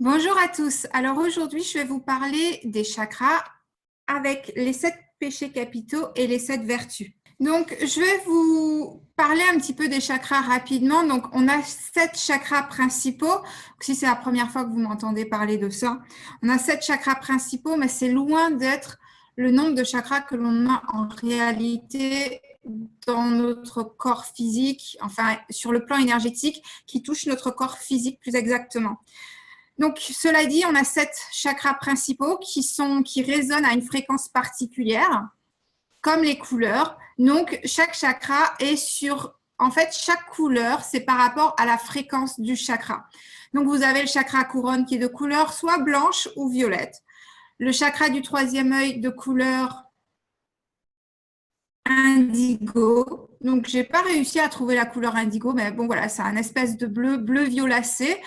Bonjour à tous. Alors aujourd'hui, je vais vous parler des chakras avec les 7 péchés capitaux et les 7 vertus. Donc, je vais vous parler un petit peu des chakras rapidement. Donc, on a 7 chakras principaux. Si c'est la première fois que vous m'entendez parler de ça, on a 7 chakras principaux, mais c'est loin d'être le nombre de chakras que l'on a en réalité dans notre corps physique, enfin sur le plan énergétique, qui touche notre corps physique plus exactement. Donc, cela dit, on a 7 chakras principaux qui résonnent à une fréquence particulière, comme les couleurs. Donc, chaque chakra est sur... En fait, chaque couleur, c'est par rapport à la fréquence du chakra. Donc, vous avez le chakra couronne qui est de couleur soit blanche ou violette. Le chakra du troisième œil de couleur indigo. Donc, j'ai pas réussi à trouver la couleur indigo, mais bon, voilà, c'est un espèce de bleu violacé.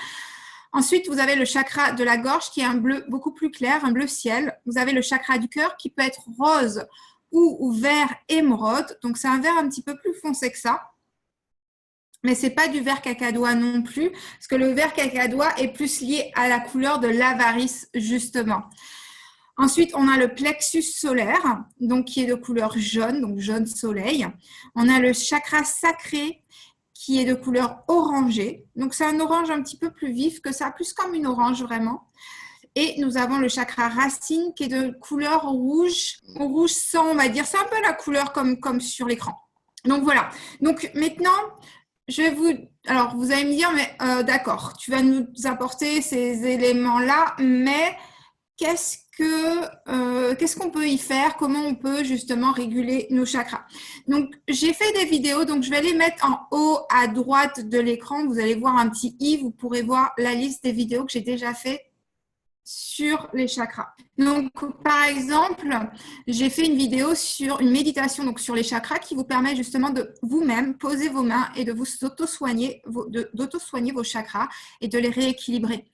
Ensuite, vous avez le chakra de la gorge qui est un bleu beaucoup plus clair, un bleu ciel. Vous avez le chakra du cœur qui peut être rose ou vert émeraude. Donc, c'est un vert un petit peu plus foncé que ça. Mais ce n'est pas du vert cacadois non plus, parce que le vert cacadois est plus lié à la couleur de l'avarice, justement. Ensuite, on a le plexus solaire, donc qui est de couleur jaune, donc jaune soleil. On a le chakra sacré qui est de couleur orangée. Donc, c'est un orange un petit peu plus vif que ça, plus comme une orange vraiment. Et nous avons le chakra racine qui est de couleur rouge, rouge sang, on va dire. C'est un peu la couleur comme sur l'écran. Donc, voilà. Donc, maintenant, je vais vous... Alors, vous allez me dire, mais d'accord, tu vas nous apporter ces éléments-là, mais qu'est-ce qu'on peut y faire? Comment on peut justement réguler nos chakras? Donc, j'ai fait des vidéos, donc je vais les mettre en haut à droite de l'écran. Vous allez voir un petit i, vous pourrez voir la liste des vidéos que j'ai déjà fait sur les chakras. Donc, par exemple, j'ai fait une vidéo sur une méditation donc sur les chakras qui vous permet justement de vous-même poser vos mains et de vous auto-soigner vos chakras et de les rééquilibrer.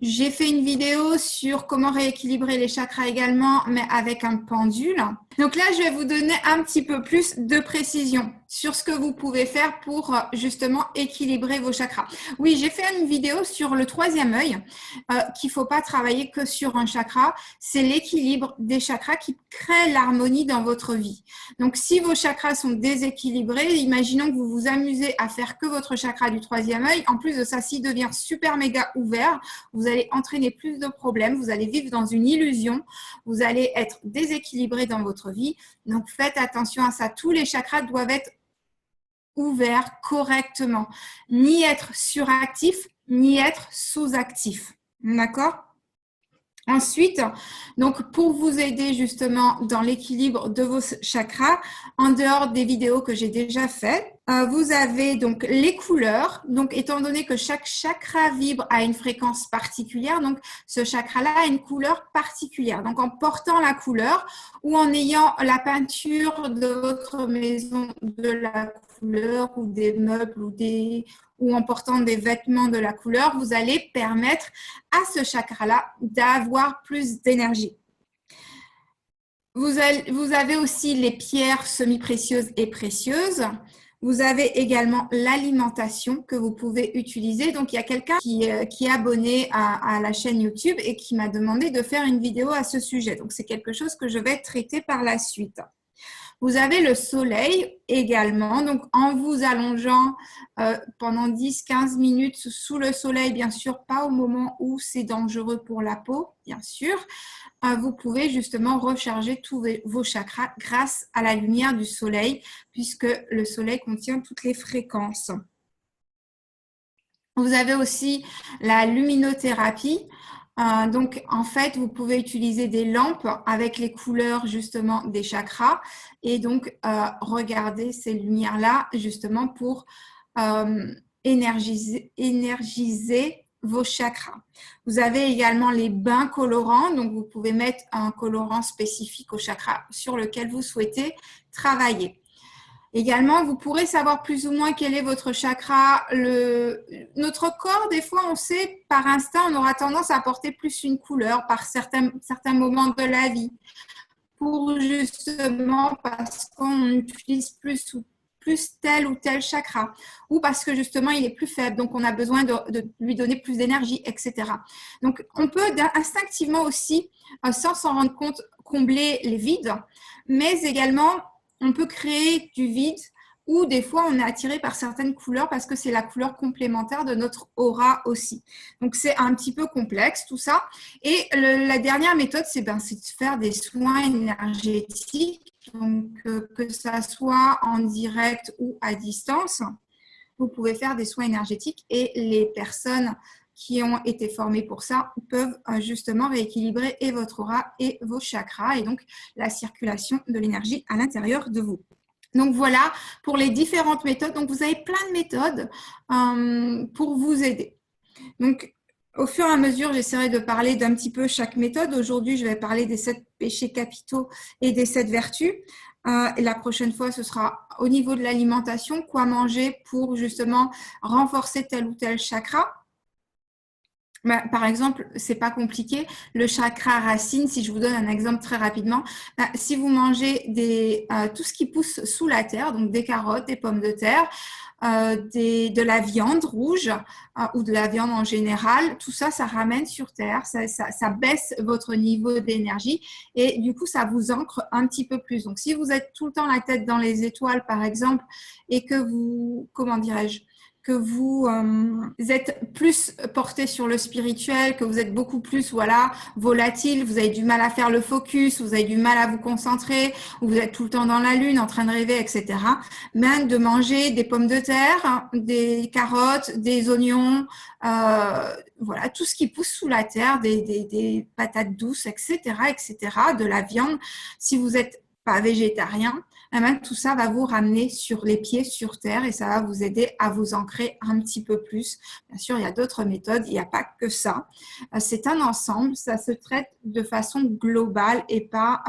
J'ai fait une vidéo sur comment rééquilibrer les chakras également, mais avec un pendule. Donc là, je vais vous donner un petit peu plus de précision sur ce que vous pouvez faire pour justement équilibrer vos chakras. Oui, j'ai fait une vidéo sur le troisième œil, qu'il ne faut pas travailler que sur un chakra. C'est l'équilibre des chakras qui crée l'harmonie dans votre vie. Donc, si vos chakras sont déséquilibrés, imaginons que vous vous amusez à faire que votre chakra du troisième œil. En plus de ça, s'il devient super méga ouvert, vous allez entraîner plus de problèmes, vous allez vivre dans une illusion, vous allez être déséquilibré dans votre vie. Donc, faites attention à ça. Tous les chakras doivent être ouverts correctement, ni être suractifs, ni être sous-actifs. D'accord ? Ensuite, donc pour vous aider justement dans l'équilibre de vos chakras, en dehors des vidéos que j'ai déjà faites, vous avez donc les couleurs. Donc, étant donné que chaque chakra vibre à une fréquence particulière, donc ce chakra-là a une couleur particulière. Donc, en portant la couleur ou en ayant la peinture de votre maison de la couleur ou des meubles ou en portant des vêtements de la couleur, vous allez permettre à ce chakra-là d'avoir plus d'énergie. Vous avez aussi les pierres semi-précieuses et précieuses. Vous avez également l'alimentation que vous pouvez utiliser. Donc, il y a quelqu'un qui est abonné à la chaîne YouTube et qui m'a demandé de faire une vidéo à ce sujet. Donc, c'est quelque chose que je vais traiter par la suite. Vous avez le soleil également, donc en vous allongeant pendant 10-15 minutes sous le soleil, bien sûr, pas au moment où c'est dangereux pour la peau, bien sûr. Vous pouvez justement recharger tous vos chakras grâce à la lumière du soleil, puisque le soleil contient toutes les fréquences. Vous avez aussi la luminothérapie. Donc, en fait, vous pouvez utiliser des lampes avec les couleurs justement des chakras et donc regarder ces lumières-là justement pour énergiser vos chakras. Vous avez également les bains colorants, donc vous pouvez mettre un colorant spécifique au chakra sur lequel vous souhaitez travailler. Également, vous pourrez savoir plus ou moins quel est votre chakra. Notre corps, des fois, on sait, par instinct, on aura tendance à porter plus une couleur par certains moments de la vie. Pour justement, parce qu'on utilise plus plus tel ou tel chakra, ou parce que justement il est plus faible, donc on a besoin de lui donner plus d'énergie, etc. Donc on peut instinctivement aussi, sans s'en rendre compte, combler les vides, mais également on peut créer du vide ou des fois on est attiré par certaines couleurs parce que c'est la couleur complémentaire de notre aura aussi. Donc c'est un petit peu complexe tout ça. Et la dernière méthode, c'est de faire des soins énergétiques, donc que ça soit en direct ou à distance. Vous pouvez faire des soins énergétiques et les personnes qui ont été formées pour ça peuvent justement rééquilibrer et votre aura et vos chakras et donc la circulation de l'énergie à l'intérieur de vous. Donc voilà pour les différentes méthodes. Donc vous avez plein de méthodes pour vous aider. Donc au fur et à mesure, j'essaierai de parler d'un petit peu chaque méthode. Aujourd'hui, je vais parler des 7 péchés capitaux et des 7 vertus. Et la prochaine fois, ce sera au niveau de l'alimentation, quoi manger pour justement renforcer tel ou tel chakra. Par exemple, c'est pas compliqué, le chakra racine, si je vous donne un exemple très rapidement, si vous mangez tout ce qui pousse sous la terre, donc des carottes, des pommes de terre, de la viande rouge ou de la viande en général, tout ça, ça ramène sur terre, ça baisse votre niveau d'énergie et du coup, ça vous ancre un petit peu plus. Donc, si vous êtes tout le temps la tête dans les étoiles, par exemple, et que vous, comment dirais-je, que vous êtes plus porté sur le spirituel, que vous êtes beaucoup plus volatile, vous avez du mal à faire le focus, vous avez du mal à vous concentrer, ou vous êtes tout le temps dans la lune en train de rêver, etc. Même de manger des pommes de terre, des carottes, des oignons, voilà, tout ce qui pousse sous la terre, des patates douces, etc., etc., de la viande. Si vous n'êtes pas végétarien, tout ça va vous ramener sur les pieds sur terre et ça va vous aider à vous ancrer un petit peu plus. Bien sûr, il y a d'autres méthodes, il n'y a pas que ça. C'est un ensemble, ça se traite de façon globale et pas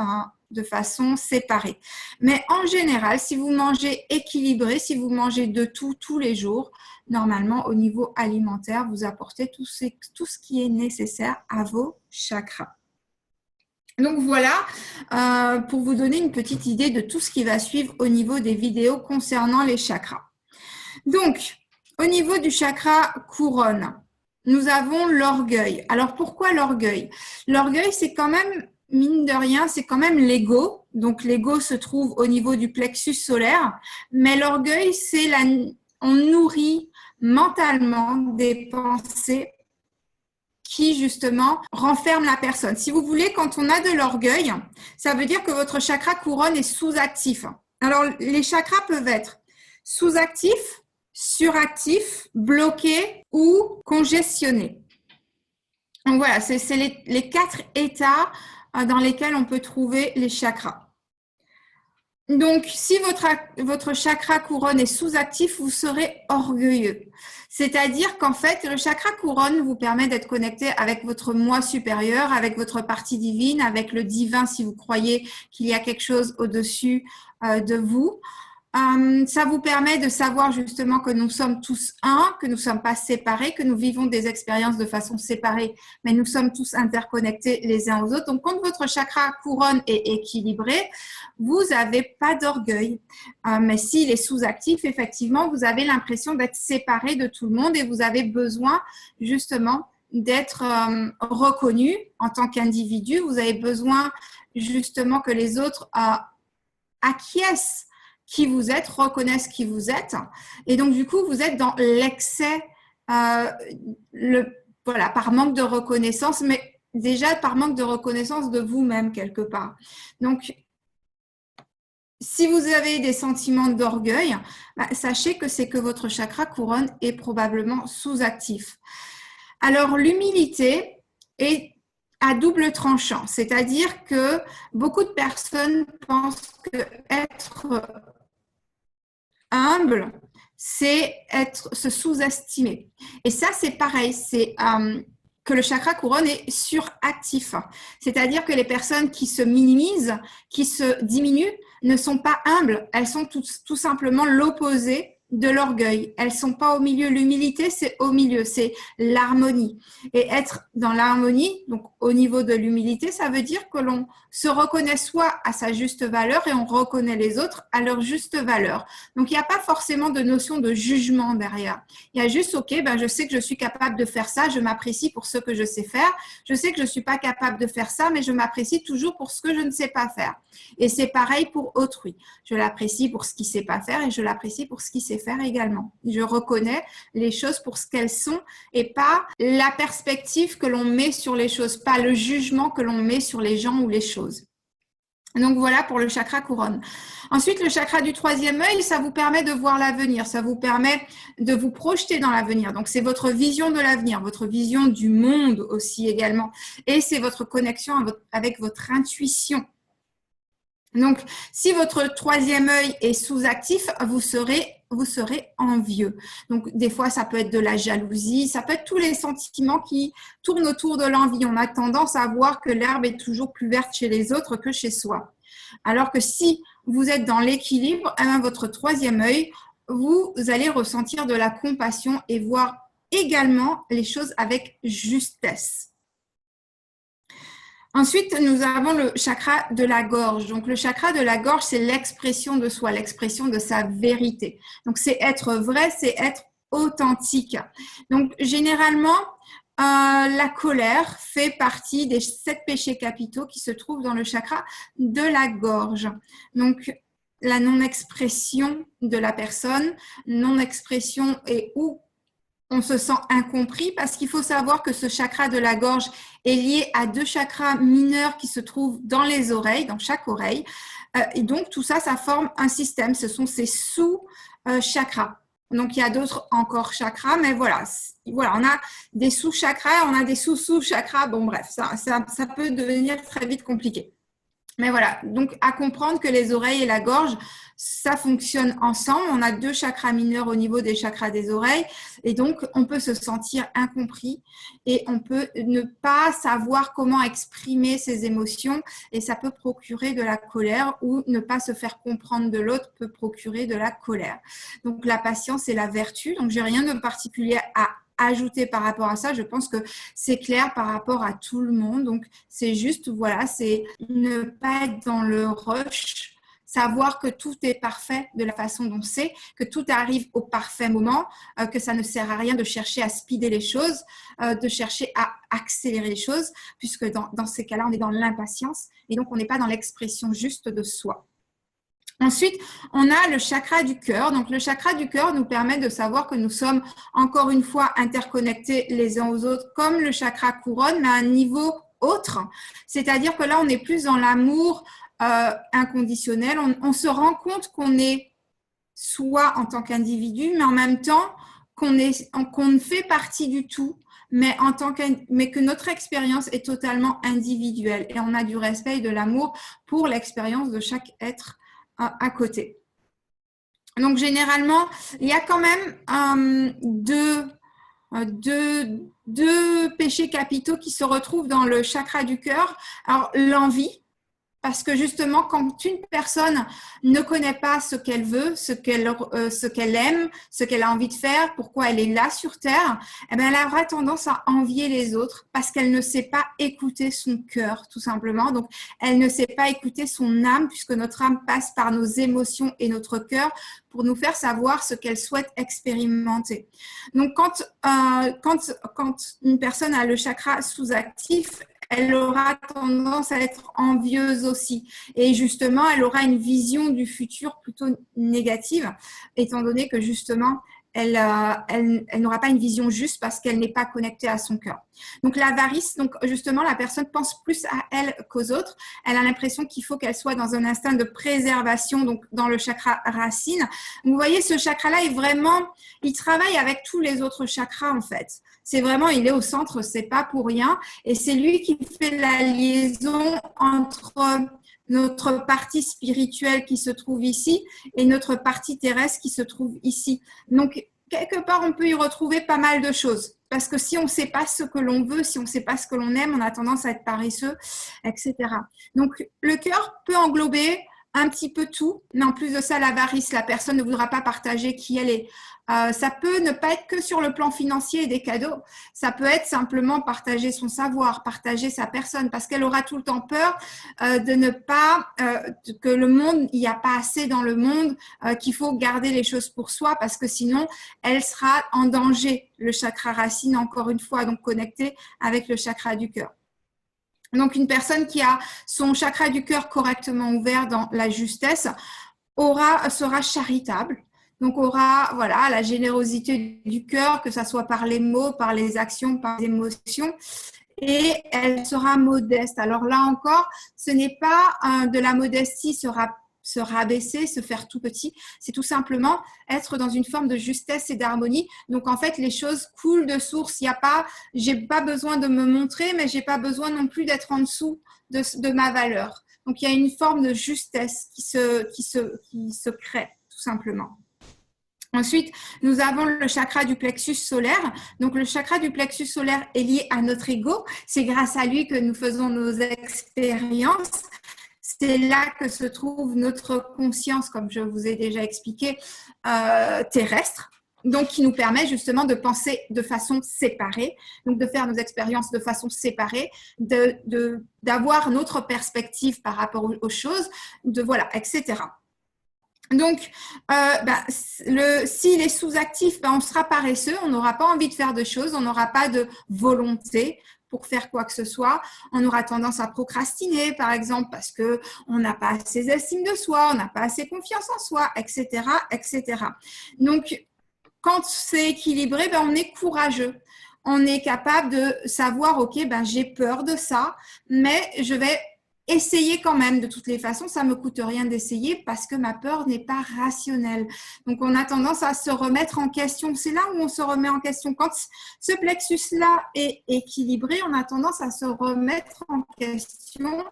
de façon séparée. Mais en général, si vous mangez équilibré, si vous mangez de tout tous les jours, normalement, au niveau alimentaire, vous apportez tout ce qui est nécessaire à vos chakras. Donc voilà, pour vous donner une petite idée de tout ce qui va suivre au niveau des vidéos concernant les chakras. Donc, au niveau du chakra couronne, nous avons l'orgueil. Alors pourquoi l'orgueil? L'orgueil, c'est quand même, mine de rien, c'est quand même l'ego. Donc l'ego se trouve au niveau du plexus solaire, mais l'orgueil, c'est on nourrit mentalement des pensées qui justement renferme la personne. Si vous voulez, quand on a de l'orgueil, ça veut dire que votre chakra couronne est sous-actif. Alors, les chakras peuvent être sous-actifs, suractifs, bloqués ou congestionnés. Donc voilà, c'est les 4 états dans lesquels on peut trouver les chakras. Donc, si votre chakra couronne est sous-actif, vous serez orgueilleux. C'est-à-dire qu'en fait, le chakra couronne vous permet d'être connecté avec votre moi supérieur, avec votre partie divine, avec le divin si vous croyez qu'il y a quelque chose au-dessus de vous. Ça vous permet de savoir justement que nous sommes tous un, que nous ne sommes pas séparés, que nous vivons des expériences de façon séparée, mais nous sommes tous interconnectés les uns aux autres. Donc, quand votre chakra couronne est équilibré, vous n'avez pas d'orgueil. Mais s'il est sous-actif, effectivement, vous avez l'impression d'être séparé de tout le monde et vous avez besoin justement d'être reconnu en tant qu'individu. Vous avez besoin justement que les autres acquiescent qui vous êtes, reconnaissent qui vous êtes. Et donc, du coup, vous êtes dans l'excès, par manque de reconnaissance, mais déjà par manque de reconnaissance de vous-même quelque part. Donc, si vous avez des sentiments d'orgueil, sachez que c'est que votre chakra couronne est probablement sous-actif. Alors, l'humilité est à double tranchant, c'est-à-dire que beaucoup de personnes pensent que être humble, c'est se sous-estimer. Et ça, c'est pareil, c'est que le chakra couronne est suractif. C'est-à-dire que les personnes qui se minimisent, qui se diminuent, ne sont pas humbles. Elles sont tout simplement l'opposé de l'orgueil. Elles sont pas au milieu. L'humilité, c'est au milieu, c'est l'harmonie. Et être dans l'harmonie, donc au niveau de l'humilité, ça veut dire que l'on se reconnaît soi à sa juste valeur et on reconnaît les autres à leur juste valeur. Donc, il n'y a pas forcément de notion de jugement derrière. Il y a juste, OK, ben, je sais que je suis capable de faire ça, je m'apprécie pour ce que je sais faire. Je sais que je ne suis pas capable de faire ça, mais je m'apprécie toujours pour ce que je ne sais pas faire. Et c'est pareil pour autrui. Je l'apprécie pour ce qu'il ne sait pas faire et je l'apprécie pour ce qu'il sait faire également. Je reconnais les choses pour ce qu'elles sont et pas la perspective que l'on met sur les choses, pas le jugement que l'on met sur les gens ou les choses. Donc voilà pour le chakra couronne. Ensuite, le chakra du troisième œil, ça vous permet de voir l'avenir, ça vous permet de vous projeter dans l'avenir. Donc c'est votre vision de l'avenir, votre vision du monde aussi également. Et c'est votre connexion avec votre intuition. Donc, si votre troisième œil est sous-actif, vous serez envieux. Donc, des fois, ça peut être de la jalousie, ça peut être tous les sentiments qui tournent autour de l'envie. On a tendance à voir que l'herbe est toujours plus verte chez les autres que chez soi. Alors que si vous êtes dans l'équilibre, votre troisième œil, vous allez ressentir de la compassion et voir également les choses avec justesse. Ensuite, nous avons le chakra de la gorge. Donc, le chakra de la gorge, c'est l'expression de soi, l'expression de sa vérité. Donc, c'est être vrai, c'est être authentique. Donc, généralement, la colère fait partie des 7 péchés capitaux qui se trouvent dans le chakra de la gorge. Donc, la non-expression de la personne, non-expression et où on se sent incompris parce qu'il faut savoir que ce chakra de la gorge est lié à 2 chakras mineurs qui se trouvent dans les oreilles, dans chaque oreille. Et donc, tout ça, ça forme un système. Ce sont ces sous-chakras. Donc, il y a d'autres encore chakras, mais voilà, on a des sous-chakras, on a des sous-sous-chakras. Bon, bref, ça peut devenir très vite compliqué. Mais voilà, donc à comprendre que les oreilles et la gorge, ça fonctionne ensemble. On a 2 chakras mineurs au niveau des chakras des oreilles et donc on peut se sentir incompris et on peut ne pas savoir comment exprimer ses émotions et ça peut procurer de la colère ou ne pas se faire comprendre de l'autre peut procurer de la colère. Donc la patience est la vertu, donc j'ai rien de particulier à ajouter par rapport à ça. Je pense que c'est clair par rapport à tout le monde. Donc, c'est juste, voilà, c'est ne pas être dans le rush, savoir que tout est parfait de la façon dont c'est, que tout arrive au parfait moment, que ça ne sert à rien de chercher à speeder les choses, de chercher à accélérer les choses, puisque dans ces cas-là, on est dans l'impatience et donc on n'est pas dans l'expression juste de soi. Ensuite, on a le chakra du cœur. Donc, le chakra du cœur nous permet de savoir que nous sommes encore une fois interconnectés les uns aux autres, comme le chakra couronne, mais à un niveau autre. C'est-à-dire que là, on est plus dans l'amour inconditionnel. On se rend compte qu'on est soi en tant qu'individu, mais en même temps qu'on fait partie du tout, mais que notre expérience est totalement individuelle. Et on a du respect et de l'amour pour l'expérience de chaque être à côté. Donc, généralement, il y a quand même deux péchés capitaux qui se retrouvent dans le chakra du cœur. Alors, l'envie, parce que justement, quand une personne ne connaît pas ce qu'elle veut, ce qu'elle aime, ce qu'elle a envie de faire, pourquoi elle est là sur Terre, eh bien, elle aura tendance à envier les autres parce qu'elle ne sait pas écouter son cœur, tout simplement. Donc, elle ne sait pas écouter son âme, puisque notre âme passe par nos émotions et notre cœur pour nous faire savoir ce qu'elle souhaite expérimenter. Donc, quand une personne a le chakra sous-actif, elle aura tendance à être envieuse aussi. Et justement, elle aura une vision du futur plutôt négative, étant donné que justement, elle n'aura pas une vision juste parce qu'elle n'est pas connectée à son cœur. Donc, l'avarice, donc justement, la personne pense plus à elle qu'aux autres. Elle a l'impression qu'il faut qu'elle soit dans un instinct de préservation, donc dans le chakra racine. Vous voyez, ce chakra-là est vraiment, il travaille avec tous les autres chakras, en fait. C'est vraiment, il est au centre, c'est pas pour rien. Et c'est lui qui fait la liaison entre notre partie spirituelle qui se trouve ici et notre partie terrestre qui se trouve ici. Donc, quelque part, on peut y retrouver pas mal de choses. Parce que si on ne sait pas ce que l'on veut, si on ne sait pas ce que l'on aime, on a tendance à être paresseux, etc. Donc, le cœur peut englober un petit peu tout, mais en plus de ça, l'avarice, la personne ne voudra pas partager qui elle est. Ça peut ne pas être que sur le plan financier et des cadeaux. Ça peut être simplement partager son savoir, partager sa personne, parce qu'elle aura tout le temps peur de ne pas, que le monde, il n'y a pas assez dans le monde, qu'il faut garder les choses pour soi, parce que sinon, elle sera en danger. Le chakra racine, encore une fois, donc connecté avec le chakra du cœur. Donc, une personne qui a son chakra du cœur correctement ouvert dans la justesse sera charitable. Donc, aura voilà, la générosité du cœur, que ce soit par les mots, par les actions, par les émotions. Et elle sera modeste. Alors là encore, ce n'est pas de la modestie, se rabaisser, se faire tout petit. C'est tout simplement être dans une forme de justesse et d'harmonie. Donc, en fait, les choses coulent de source. Il n'y a pas, j'ai pas besoin de me montrer, mais j'ai pas besoin non plus d'être en dessous de ma valeur. Donc, il y a une forme de justesse qui se crée, tout simplement. Ensuite, nous avons le chakra du plexus solaire. Donc, le chakra du plexus solaire est lié à notre ego. C'est grâce à lui que nous faisons nos expériences. C'est là que se trouve notre conscience, comme je vous ai déjà expliqué, terrestre. Donc, qui nous permet justement de penser de façon séparée, donc de faire nos expériences de façon séparée, d'avoir notre perspective par rapport aux choses, voilà, etc. Donc, s'il est sous-actif, on sera paresseux, on n'aura pas envie de faire de choses, on n'aura pas de volonté pour faire quoi que ce soit. On aura tendance à procrastiner, par exemple, parce qu'on n'a pas assez d'estime de soi, on n'a pas assez confiance en soi, etc., etc. Donc, quand c'est équilibré, on est courageux. On est capable de savoir, OK, j'ai peur de ça, mais je vais essayer quand même. De toutes les façons, ça ne me coûte rien d'essayer parce que ma peur n'est pas rationnelle. Donc, on a tendance à se remettre en question. C'est là où on se remet en question. Quand ce plexus-là est équilibré, on a tendance à se remettre en question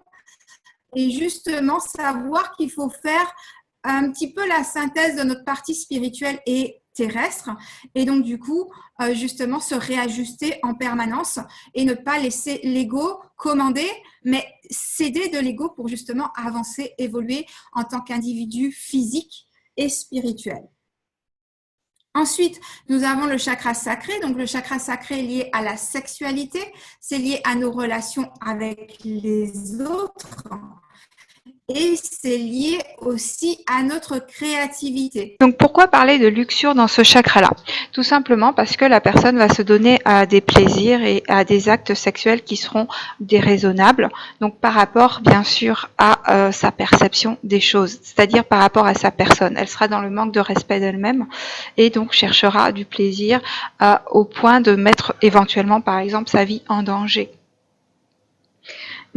et justement savoir qu'il faut faire un petit peu la synthèse de notre partie spirituelle et terrestre et donc du coup justement se réajuster en permanence et ne pas laisser l'ego commander mais céder de l'ego pour justement avancer, évoluer en tant qu'individu physique et spirituel. Ensuite, nous avons le chakra sacré. Donc, le chakra sacré est lié à la sexualité, c'est lié à nos relations avec les autres. Et c'est lié aussi à notre créativité. Donc pourquoi parler de luxure dans ce chakra-là? Tout simplement parce que la personne va se donner à des plaisirs et à des actes sexuels qui seront déraisonnables, donc par rapport bien sûr à sa perception des choses, c'est-à-dire par rapport à sa personne. Elle sera dans le manque de respect d'elle-même et donc cherchera du plaisir au point de mettre éventuellement par exemple sa vie en danger.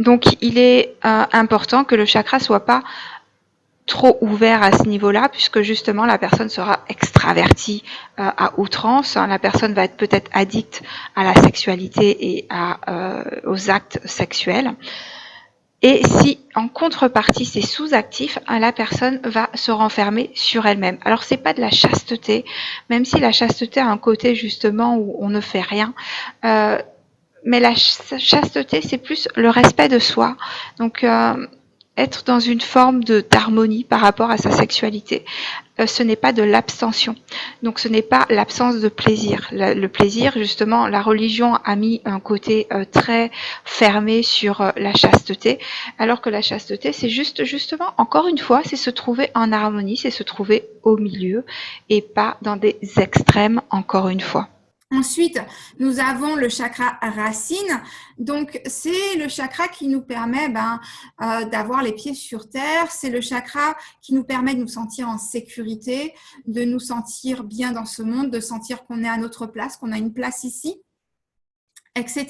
Donc, il est important que le chakra soit pas trop ouvert à ce niveau-là, puisque justement la personne sera extravertie à outrance. La personne va être peut-être addicte à la sexualité et aux actes sexuels. Et si en contrepartie c'est sous-actif, la personne va se renfermer sur elle-même. Alors c'est pas de la chasteté, même si la chasteté a un côté justement où on ne fait rien. Mais la chasteté, c'est plus le respect de soi. Donc, être dans une forme d'harmonie par rapport à sa sexualité. Ce n'est pas de l'abstention. Donc, ce n'est pas l'absence de plaisir. Le plaisir, justement, la religion a mis un côté très fermé sur la chasteté, alors que la chasteté, c'est justement, encore une fois, c'est se trouver en harmonie, c'est se trouver au milieu et pas dans des extrêmes, encore une fois. Ensuite, nous avons le chakra racine. Donc, c'est le chakra qui nous permet d'avoir les pieds sur terre. C'est le chakra qui nous permet de nous sentir en sécurité, de nous sentir bien dans ce monde, de sentir qu'on est à notre place, qu'on a une place ici, etc.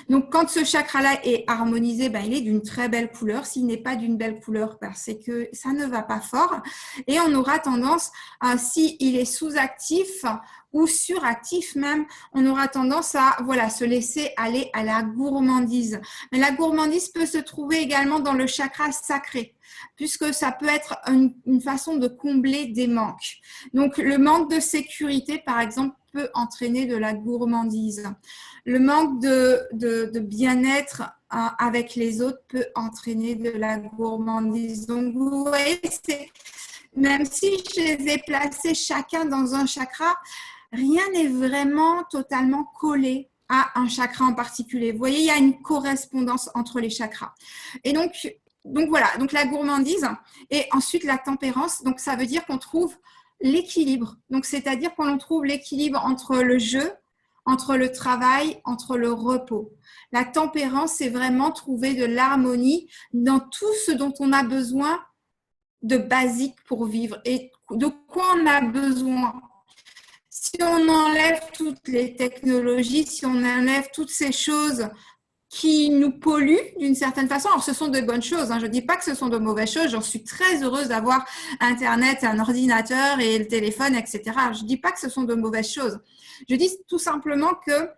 Donc, quand ce chakra-là est harmonisé, il est d'une très belle couleur. S'il n'est pas d'une belle couleur, c'est que ça ne va pas fort. Et on aura tendance, s'il est sous-actif ou suractif même, on aura tendance à se laisser aller à la gourmandise. Mais la gourmandise peut se trouver également dans le chakra sacré, puisque ça peut être une façon de combler des manques. Donc, le manque de sécurité, par exemple, peut entraîner de la gourmandise. Le manque de bien-être avec les autres peut entraîner de la gourmandise. Donc, vous voyez, même si je les ai placés chacun dans un chakra, rien n'est vraiment totalement collé à un chakra en particulier. Vous voyez, il y a une correspondance entre les chakras. Et donc voilà, donc la gourmandise et ensuite la tempérance. Donc, ça veut dire qu'on trouve l'équilibre. Donc, c'est-à-dire qu'on trouve l'équilibre entre le jeu, entre le travail, entre le repos. La tempérance, c'est vraiment trouver de l'harmonie dans tout ce dont on a besoin de basique pour vivre. Et de quoi on a besoin? Si on enlève toutes les technologies, si on enlève toutes ces choses qui nous polluent d'une certaine façon. Alors, ce sont de bonnes choses. Je ne dis pas que ce sont de mauvaises choses. J'en suis très heureuse d'avoir Internet, un ordinateur et le téléphone, etc. Je ne dis pas que ce sont de mauvaises choses. Je dis tout simplement que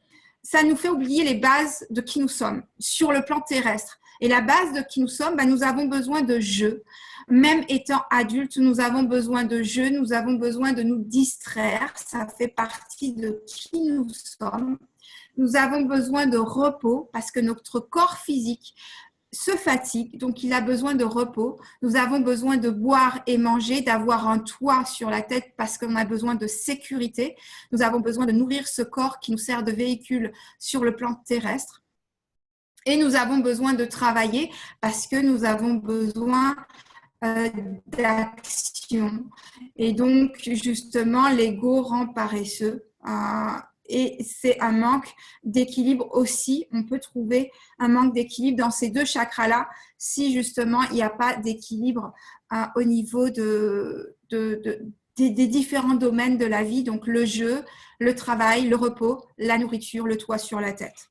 ça nous fait oublier les bases de qui nous sommes sur le plan terrestre. Et la base de qui nous sommes, nous avons besoin de jeu. Même étant adultes, nous avons besoin de jeu, nous avons besoin de nous distraire. Ça fait partie de qui nous sommes. Nous avons besoin de repos parce que notre corps physique se fatigue, donc il a besoin de repos. Nous avons besoin de boire et manger, d'avoir un toit sur la tête parce qu'on a besoin de sécurité. Nous avons besoin de nourrir ce corps qui nous sert de véhicule sur le plan terrestre. Et nous avons besoin de travailler parce que nous avons besoin d'action. Et donc, justement, l'ego rend paresseux. Et c'est un manque d'équilibre aussi. On peut trouver un manque d'équilibre dans ces deux chakras-là si justement il n'y a pas d'équilibre au niveau des différents domaines de la vie. Donc le jeu, le travail, le repos, la nourriture, le toit sur la tête.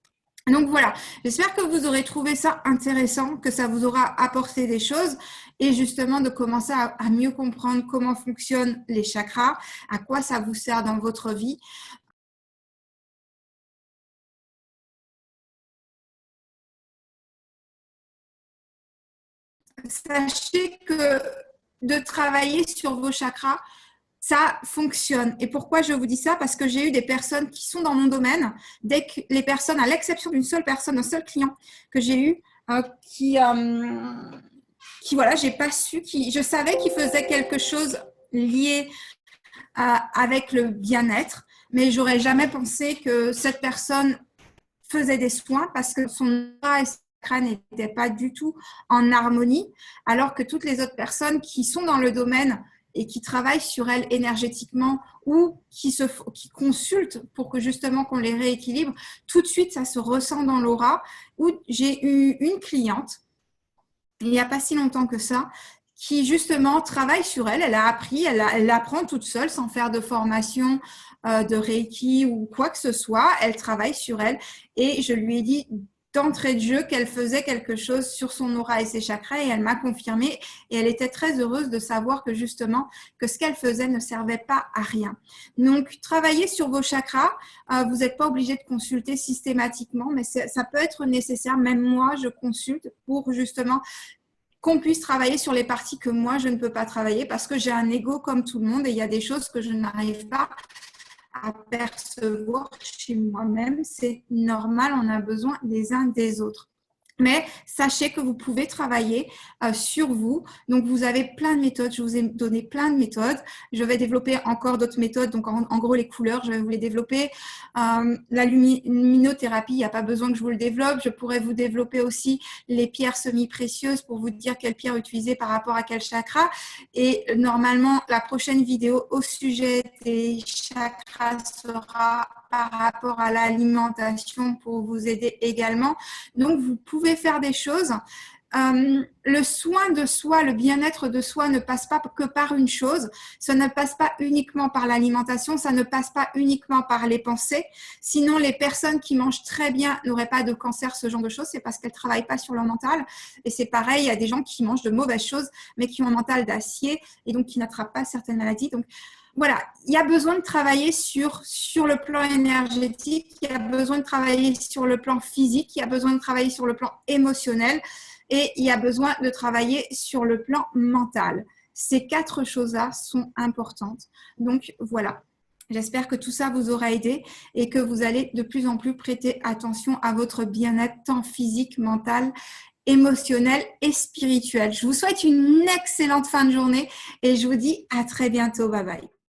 Donc voilà, j'espère que vous aurez trouvé ça intéressant, que ça vous aura apporté des choses et justement de commencer à mieux comprendre comment fonctionnent les chakras, à quoi ça vous sert dans votre vie. Sachez que de travailler sur vos chakras, ça fonctionne. Et pourquoi je vous dis ça? Parce que j'ai eu des personnes qui sont dans mon domaine, dès que les personnes, à l'exception d'une seule personne, un seul client que j'ai eu, qui voilà, j'ai pas su, je savais qu'il faisait quelque chose lié avec le bien-être, mais j'aurais jamais pensé que cette personne faisait des soins parce que son crâne n'était pas du tout en harmonie, alors que toutes les autres personnes qui sont dans le domaine et qui travaillent sur elles énergétiquement ou qui consultent pour que justement qu'on les rééquilibre, tout de suite ça se ressent dans l'aura. Où j'ai eu une cliente il n'y a pas si longtemps que ça, qui justement travaille sur elle. Elle a appris, elle apprend toute seule sans faire de formation de Reiki ou quoi que ce soit. Elle travaille sur elle et je lui ai dit d'entrée de jeu qu'elle faisait quelque chose sur son aura et ses chakras et elle m'a confirmé et elle était très heureuse de savoir que justement que ce qu'elle faisait ne servait pas à rien. Donc travaillez sur vos chakras, vous n'êtes pas obligé de consulter systématiquement mais ça peut être nécessaire, même moi je consulte pour justement qu'on puisse travailler sur les parties que moi je ne peux pas travailler parce que j'ai un ego comme tout le monde et il y a des choses que je n'arrive pas à percevoir chez moi-même. C'est normal, on a besoin des uns des autres. Mais sachez que vous pouvez travailler sur vous. Donc, vous avez plein de méthodes. Je vous ai donné plein de méthodes. Je vais développer encore d'autres méthodes. Donc, en gros, les couleurs, je vais vous les développer. La luminothérapie, il n'y a pas besoin que je vous le développe. Je pourrais vous développer aussi les pierres semi-précieuses pour vous dire quelle pierre utiliser par rapport à quel chakra. Et normalement, la prochaine vidéo au sujet des chakras sera par rapport à l'alimentation pour vous aider également. Donc, vous pouvez faire des choses. Le soin de soi, le bien-être de soi ne passe pas que par une chose. Ça ne passe pas uniquement par l'alimentation, ça ne passe pas uniquement par les pensées. Sinon, les personnes qui mangent très bien n'auraient pas de cancer, ce genre de choses. C'est parce qu'elles ne travaillent pas sur leur mental. Et c'est pareil, il y a des gens qui mangent de mauvaises choses, mais qui ont un mental d'acier et donc qui n'attrapent pas certaines maladies. Donc, voilà, il y a besoin de travailler sur le plan énergétique, il y a besoin de travailler sur le plan physique, il y a besoin de travailler sur le plan émotionnel et il y a besoin de travailler sur le plan mental. Ces 4 choses-là sont importantes. Donc, voilà. J'espère que tout ça vous aura aidé et que vous allez de plus en plus prêter attention à votre bien-être tant physique, mental, émotionnel et spirituel. Je vous souhaite une excellente fin de journée et je vous dis à très bientôt. Bye bye.